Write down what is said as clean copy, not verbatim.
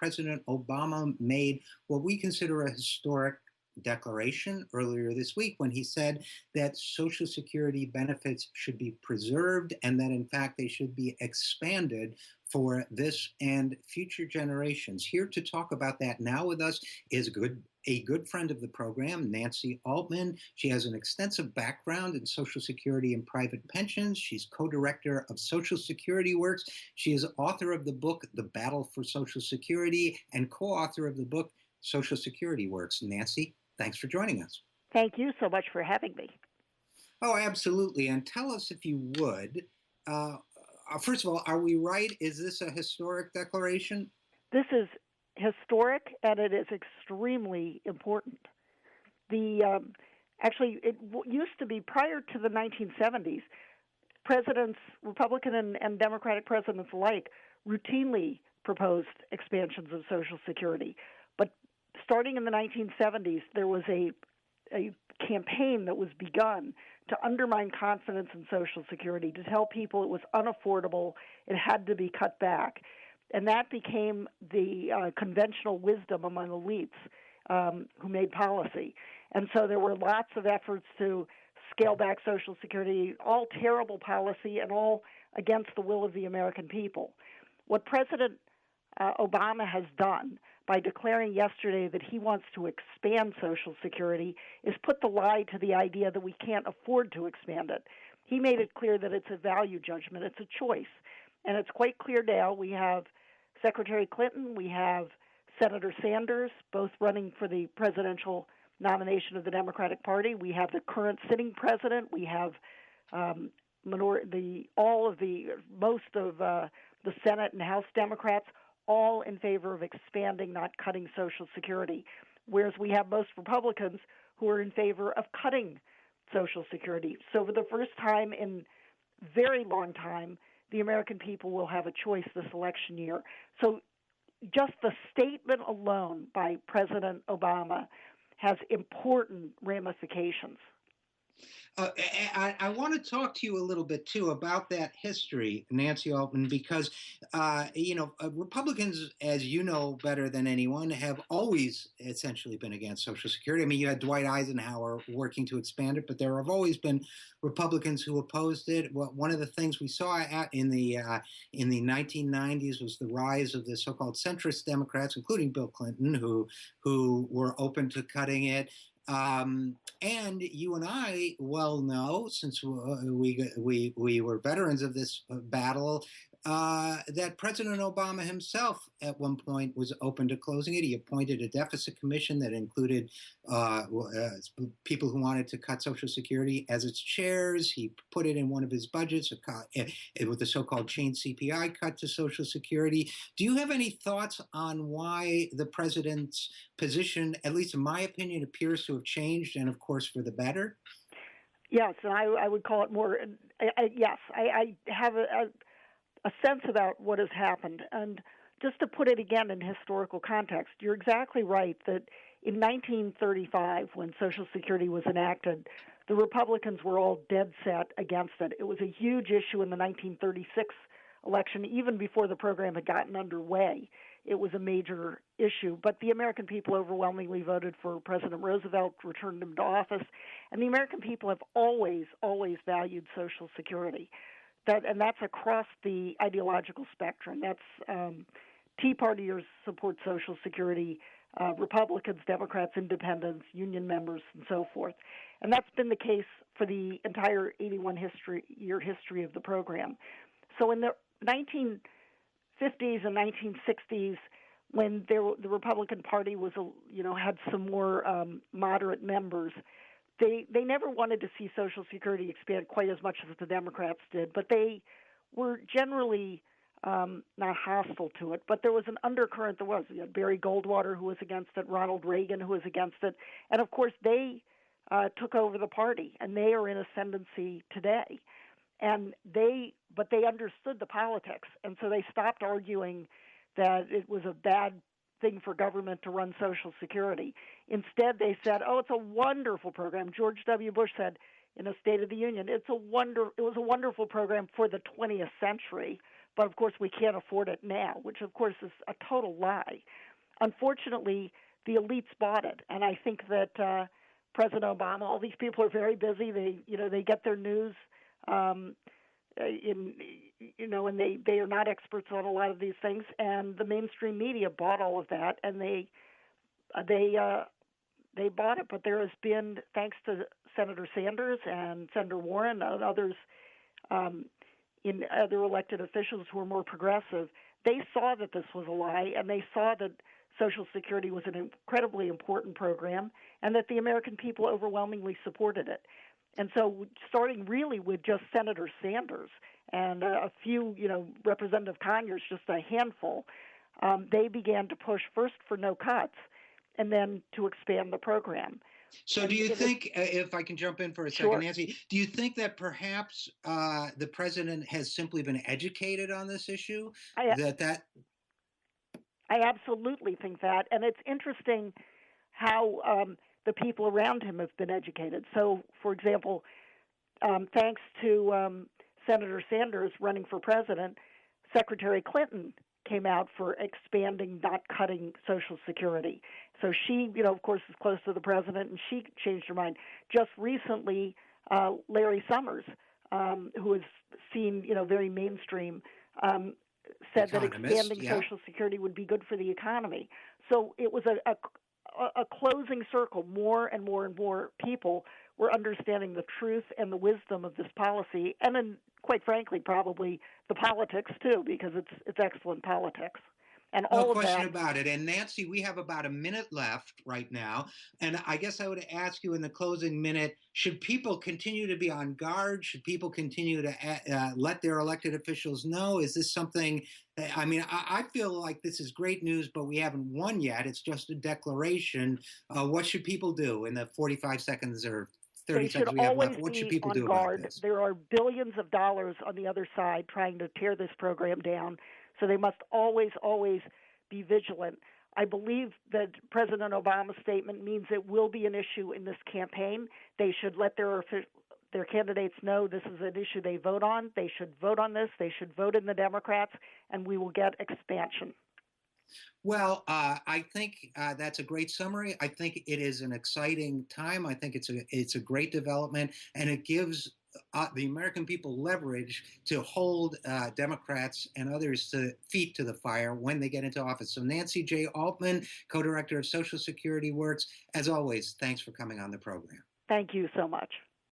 President Obama made what we consider a historic declaration earlier this week when he said that Social Security benefits should be preserved and that, in fact, they should be expanded for this and future generations. Here to talk about that now with us is a good friend of the program, Nancy Altman. She has an extensive background in Social Security and private pensions. She's co-director of Social Security Works. She is author of the book, The Battle for Social Security, and co-author of the book, Social Security Works. Nancy, thanks for joining us. Thank you so much for having me. Oh, absolutely. And tell us, if you would, first of all, are we right? Is this a historic declaration? This is historic, and it is extremely important. Actually, it used to be prior to the 1970s, presidents, Republican and Democratic presidents alike, routinely proposed expansions of Social Security. But starting in the 1970s, there was a campaign that was begun to undermine confidence in Social Security, to tell people it was unaffordable, it had to be cut back. And that became the conventional wisdom among elites who made policy. And so there were lots of efforts to scale back Social Security, all terrible policy and all against the will of the American people. What President Obama has done by declaring yesterday that he wants to expand Social Security is put the lie to the idea that we can't afford to expand it. He made it clear that it's a value judgment, it's a choice. And it's quite clear now. We have Secretary Clinton, we have Senator Sanders, both running for the presidential nomination of the Democratic Party. We have the current sitting president. We have most of the Senate and House Democrats all in favor of expanding, not cutting Social Security, whereas we have most Republicans who are in favor of cutting Social Security. So for the first time in a very long time, the American people will have a choice this election year. So just the statement alone by President Obama has important ramifications. I want to talk to you a little bit, too, about that history, Nancy Altman, because, Republicans, as you know better than anyone, have always essentially been against Social Security. I mean, you had Dwight Eisenhower working to expand it, but there have always been Republicans who opposed it. Well, one of the things we saw in the 1990s was the rise of the so-called centrist Democrats, including Bill Clinton, who were open to cutting it. And you and I well know, since we were veterans of this battle, that President Obama himself at one point was open to closing it. He appointed a deficit commission that included people who wanted to cut Social Security as its chairs. He put it in one of his budgets with the so-called chain CPI cut to Social Security. Do you have any thoughts on why the president's position, at least in my opinion, appears to have changed, and of course for the better? Yes, and I would call it more. Yes, I have a sense about what has happened. And just to put it again in historical context, you're exactly right that in 1935, when Social Security was enacted, the Republicans were all dead set against it. It was a huge issue in the 1936 election. Even before the program had gotten underway, it was a major issue. But the American people overwhelmingly voted for President Roosevelt, returned him to office, and the American people have always valued Social Security. That's across the ideological spectrum. That's Tea Partiers support Social Security, Republicans, Democrats, Independents, union members, and so forth. And that's been the case for the entire 81-year history of the program. So in the 1950s and 1960s, when the Republican Party was, had some more moderate members, they never wanted to see Social Security expand quite as much as the Democrats did, but they were generally not hostile to it. But there was an undercurrent. You had Barry Goldwater, who was against it, Ronald Reagan, who was against it, and of course they took over the party, and they are in ascendancy today. But they understood the politics, and so they stopped arguing that it was a bad thing for government to run Social Security. Instead, they said, "Oh, it's a wonderful program." George W. Bush said in a State of the Union, it was a wonderful program for the 20th century, but of course we can't afford it now, which of course is a total lie. Unfortunately, the elites bought it, and I think that President Obama, all these people are very busy. They get their news and they are not experts on a lot of these things, and the mainstream media bought all of that, and they bought it. But there has been, thanks to Senator Sanders and Senator Warren and others, in other elected officials who are more progressive, they saw that this was a lie, and they saw that Social Security was an incredibly important program, and that the American people overwhelmingly supported it. And so, starting really with just Senator Sanders and a few, Representative Conyers, just a handful, they began to push first for no cuts, and then to expand the program. So do you think, if I can jump in for a second, Sure. Nancy, do you think that perhaps the president has simply been educated on this issue? I absolutely think that. And it's interesting how the people around him have been educated. So, for example, thanks to Senator Sanders running for president, Secretary Clinton came out for expanding, not cutting Social Security. So she, of course, is close to the president, and she changed her mind. Just recently, Larry Summers, who is seen, very mainstream, said that expanding Social Security would be good for the economy. So it was a closing circle. More and more and more people were understanding the truth and the wisdom of this policy, and then, quite frankly, probably the politics too, because it's excellent politics. And all of that. No question about it. And Nancy, we have about a minute left right now. And I guess I would ask you in the closing minute, should people continue to be on guard? Should people continue to let their elected officials know? Is this something, I feel like this is great news, but we haven't won yet. It's just a declaration. What should people do in the 45 seconds or 30 seconds we have left? What should people do about this? There are billions of dollars on the other side trying to tear this program down. So they must always, always be vigilant. I believe that President Obama's statement means it will be an issue in this campaign. They should let their candidates know this is an issue they vote on. They should vote on this. They should vote in the Democrats, and we will get expansion. Well, I think that's a great summary. I think it is an exciting time. I think it's a great development, and it gives the American people leverage to hold Democrats and others feet to the fire when they get into office. So Nancy J. Altman, co-director of Social Security Works, as always, thanks for coming on the program. Thank you so much.